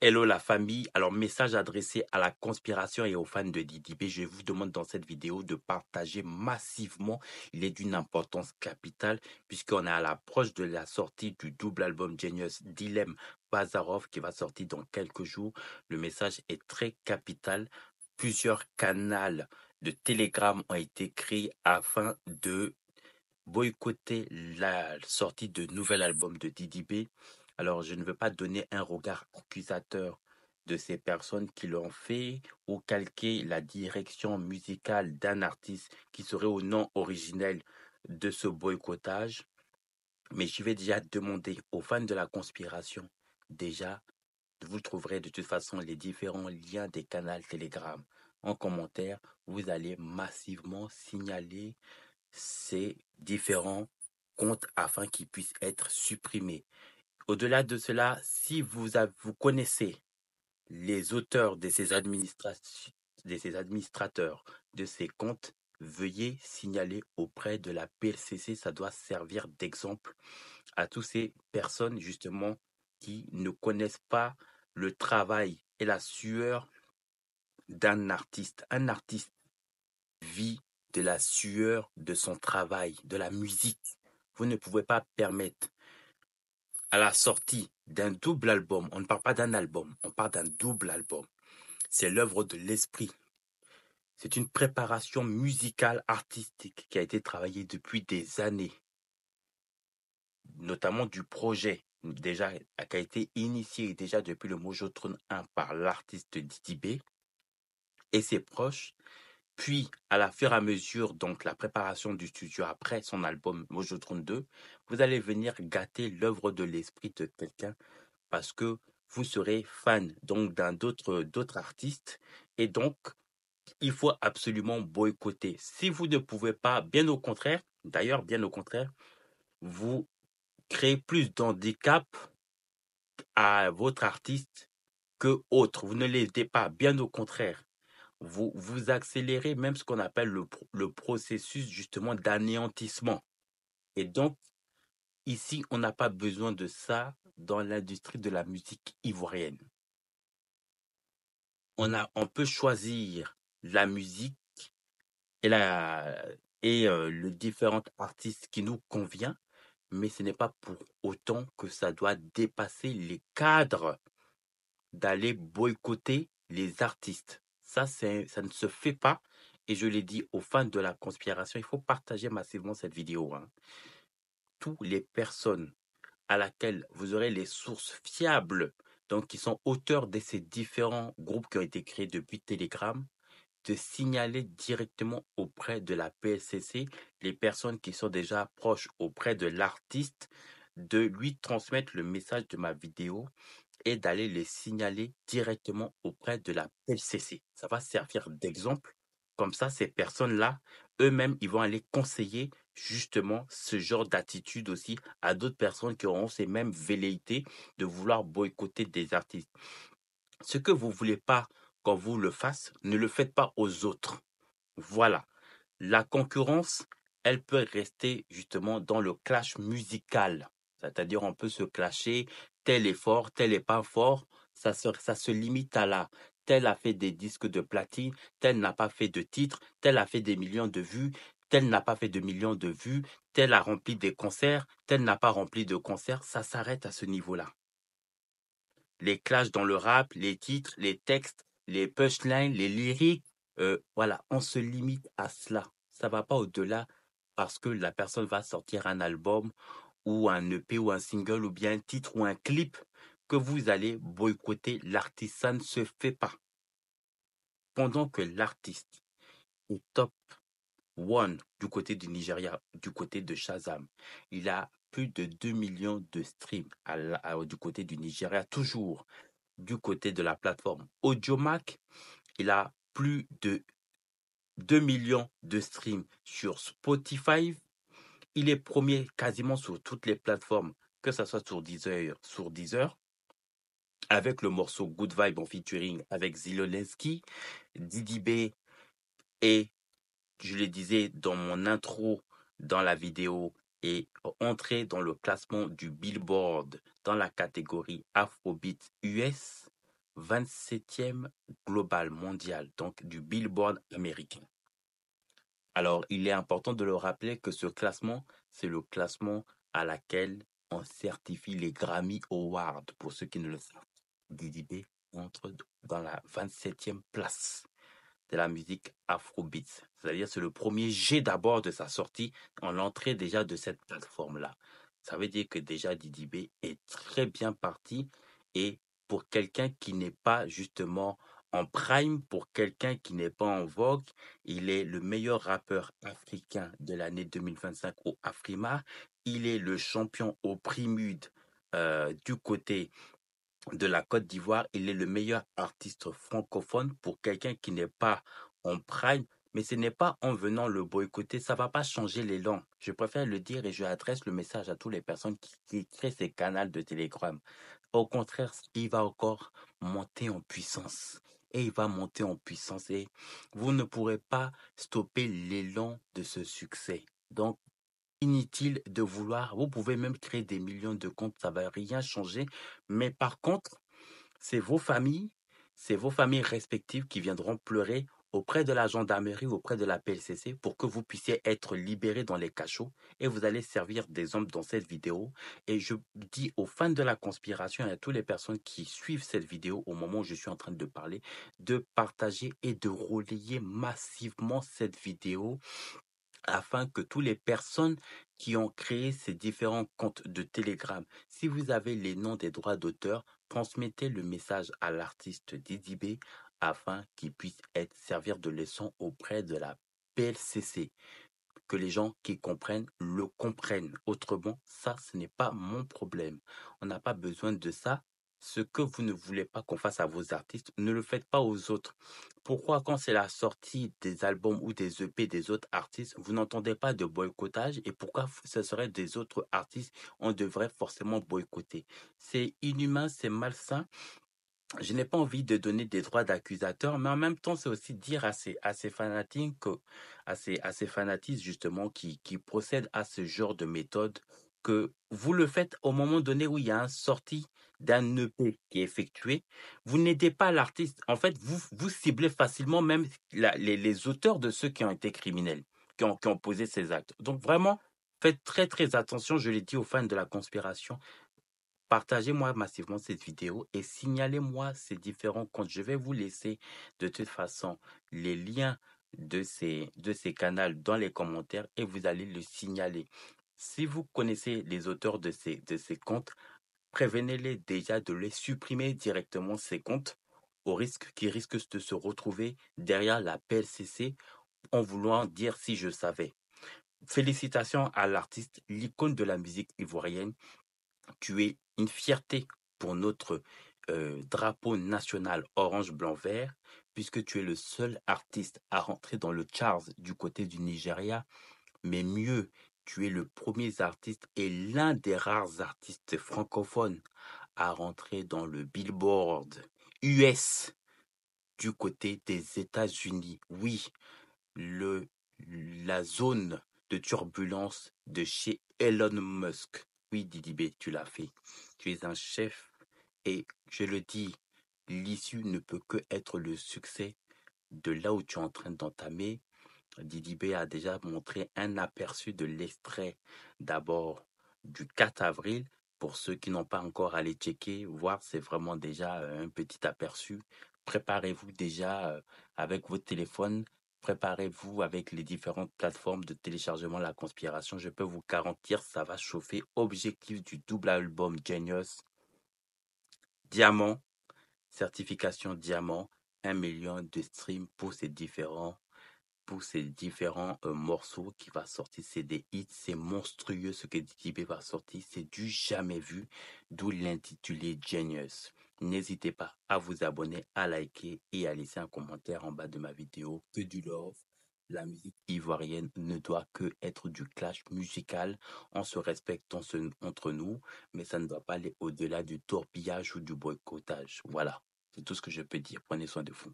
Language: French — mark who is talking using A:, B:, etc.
A: Hello la famille, alors message adressé à la conspiration et aux fans de Didi B. Je vous demande dans cette vidéo de partager massivement. Il est d'une importance capitale puisqu'on est à l'approche de la sortie du double album Genius d'Ilem Bazarov qui va sortir dans quelques jours. Le message est très capital. Plusieurs canaux de Telegram ont été créés afin de boycotter la sortie de nouvel album de Didi B. Alors, je ne veux pas donner un regard accusateur de ces personnes qui l'ont fait ou calquer la direction musicale d'un artiste qui serait au nom originel de ce boycottage. Mais je vais déjà demander aux fans de la conspiration, déjà, vous trouverez de toute façon les différents liens des canaux Telegram. En commentaire, vous allez massivement signaler ces différents comptes afin qu'ils puissent être supprimés. Au-delà de cela, si vous connaissez les auteurs de ces administrateurs de ces comptes, veuillez signaler auprès de la PLCC. Ça doit servir d'exemple à toutes ces personnes justement qui ne connaissent pas le travail et la sueur d'un artiste. Un artiste vit de la sueur de son travail, de la musique. Vous ne pouvez pas permettre à la sortie d'un double album, on ne parle pas d'un album, on parle d'un double album. C'est l'œuvre de l'esprit. C'est une préparation musicale, artistique qui a été travaillée depuis des années, notamment du projet déjà qui a été initié déjà depuis le Mojotron 1 par l'artiste Didi B et ses proches. Puis, à la fur et à mesure, donc la préparation du studio après son album Mojotron 2, vous allez venir gâter l'œuvre de l'esprit de quelqu'un parce que vous serez fan donc d'autres artistes et donc il faut absolument boycotter. Si vous ne pouvez pas, bien au contraire, d'ailleurs bien au contraire, vous créez plus d'handicap à votre artiste que autre. Vous ne l'aidez pas, bien au contraire. Vous accélérez même ce qu'on appelle le processus justement d'anéantissement. Et donc, ici, on n'a pas besoin de ça dans l'industrie de la musique ivoirienne. On peut choisir la musique et, le différent artiste qui nous convient, mais ce n'est pas pour autant que ça doit dépasser les cadres d'aller boycotter les artistes. Ça ne se fait pas. Et je l'ai dit aux fans de la conspiration, il faut partager massivement cette vidéo. Toutes les personnes à laquelle vous aurez les sources fiables, donc qui sont auteurs de ces différents groupes qui ont été créés depuis Telegram, de signaler directement auprès de la PSCC les personnes qui sont déjà proches auprès de l'artiste, de lui transmettre le message de ma vidéo et d'aller les signaler directement auprès de la PLCC. Ça va servir d'exemple. Comme ça, ces personnes-là, eux-mêmes, ils vont aller conseiller justement ce genre d'attitude aussi à d'autres personnes qui auront ces mêmes velléités de vouloir boycotter des artistes. Ce que vous ne voulez pas qu'on vous le fasse, ne le faites pas aux autres. Voilà. La concurrence, elle peut rester justement dans le clash musical. C'est-à-dire, on peut se clasher, tel est fort, tel est pas fort. Ça se limite à là. Tel a fait des disques de platine, tel n'a pas fait de titres, tel a fait des millions de vues, tel n'a pas fait de millions de vues, tel a rempli des concerts, tel n'a pas rempli de concerts. Ça s'arrête à ce niveau-là. Les clashs dans le rap, les titres, les textes, les punchlines, les lyriques, voilà, on se limite à cela. Ça va pas au-delà parce que la personne va sortir un album ou un EP ou un single ou bien un titre ou un clip que vous allez boycotter l'artiste. Ça ne se fait pas. Pendant que l'artiste est top one du côté du Nigeria, du côté de Shazam, il a plus de 2 millions de streams du côté du Nigeria, toujours du côté de la plateforme Audiomack, il a plus de 2 millions de streams sur Spotify. Il est premier quasiment sur toutes les plateformes, que ce soit sur Deezer, avec le morceau Good Vibe en featuring avec Zelensky, Didi B et, je le disais dans mon intro, dans la vidéo, est entré dans le classement du Billboard dans la catégorie Afrobeat US. 27e global mondial, donc du Billboard américain. Alors, il est important de le rappeler que ce classement, c'est le classement à laquelle on certifie les Grammy Awards, pour ceux qui ne le savent. Didi B entre dans la 27e place de la musique Afrobeat. C'est-à-dire, c'est le premier jet d'abord de sa sortie en l'entrée déjà de cette plateforme-là. Ça veut dire que déjà Didi B est très bien parti et pour quelqu'un qui n'est pas justement en prime, pour quelqu'un qui n'est pas en vogue, il est le meilleur rappeur africain de l'année 2025 au Afrima. Il est le champion au Primud du côté de la Côte d'Ivoire. Il est le meilleur artiste francophone pour quelqu'un qui n'est pas en prime. Mais ce n'est pas en venant le boycotter, ça ne va pas changer l'élan. Je préfère le dire et je adresse le message à toutes les personnes qui créent ces canaux de Telegram. Au contraire, il va encore monter en puissance. Et il va monter en puissance et vous ne pourrez pas stopper l'élan de ce succès. Donc, inutile de vouloir, vous pouvez même créer des millions de comptes, ça ne va rien changer. Mais par contre, c'est vos familles respectives qui viendront pleurer auprès de la gendarmerie, auprès de la PLCC, pour que vous puissiez être libérés dans les cachots et vous allez servir des hommes dans cette vidéo. Et je dis aux fans de la conspiration et à toutes les personnes qui suivent cette vidéo au moment où je suis en train de parler, de partager et de relayer massivement cette vidéo afin que toutes les personnes qui ont créé ces différents comptes de Telegram, si vous avez les noms des droits d'auteur, transmettez le message à l'artiste Didi B afin qu'il puisse servir de leçon auprès de la PLCC, que les gens qui comprennent le comprennent. Autrement, ça, ce n'est pas mon problème. On n'a pas besoin de ça. Ce que vous ne voulez pas qu'on fasse à vos artistes, ne le faites pas aux autres. Pourquoi quand c'est la sortie des albums ou des EP des autres artistes, vous n'entendez pas de boycottage et pourquoi ce serait des autres artistes, on devrait forcément boycotter? C'est inhumain, c'est malsain. Je n'ai pas envie de donner des droits d'accusateur, mais en même temps, c'est aussi dire à ces fanatiques, à ces fanatistes justement qui procèdent à ce genre de méthode, que vous le faites au moment donné où il y a une sortie d'un EP qui est effectué. Vous n'aidez pas l'artiste. En fait, vous ciblez facilement même les auteurs de ceux qui ont été criminels, qui ont posé ces actes. Donc vraiment, faites très très attention, je l'ai dit aux fans de la conspiration. Partagez-moi massivement cette vidéo et signalez-moi ces différents comptes. Je vais vous laisser de toute façon les liens de ces canaux dans les commentaires et vous allez le signaler. Si vous connaissez les auteurs de ces comptes, prévenez-les déjà de les supprimer directement ces comptes au risque qu'ils risquent de se retrouver derrière la PLCC en voulant dire si je savais. Félicitations à l'artiste, l'icône de la musique ivoirienne. Tu es une fierté pour notre drapeau national orange, blanc, vert, puisque tu es le seul artiste à rentrer dans le charts du côté du Nigeria. Mais mieux, tu es le premier artiste et l'un des rares artistes francophones à rentrer dans le Billboard US du côté des États-Unis. Oui, le, la zone de turbulence de chez Elon Musk. Oui, Didi B, tu l'as fait. Tu es un chef et je le dis, l'issue ne peut que être le succès de là où tu es en train d'entamer. Didi B a déjà montré un aperçu de l'extrait d'abord du 4 avril. Pour ceux qui n'ont pas encore allé checker, voir, c'est vraiment déjà un petit aperçu. Préparez-vous déjà avec votre téléphone. Préparez-vous avec les différentes plateformes de téléchargement La Conspiration. Je peux vous garantir, ça va chauffer. Objectif du double album Genius. Diamant, certification diamant, 1 million de streams pour ces différents morceaux qui va sortir. C'est des hits, c'est monstrueux ce que DJB va sortir, c'est du jamais vu, d'où l'intitulé Genius. N'hésitez pas à vous abonner, à liker et à laisser un commentaire en bas de ma vidéo. Que du love. La musique ivoirienne ne doit que être du clash musical. On se respecte entre nous, mais ça ne doit pas aller au-delà du torpillage ou du boycottage. Voilà, c'est tout ce que je peux dire. Prenez soin de vous.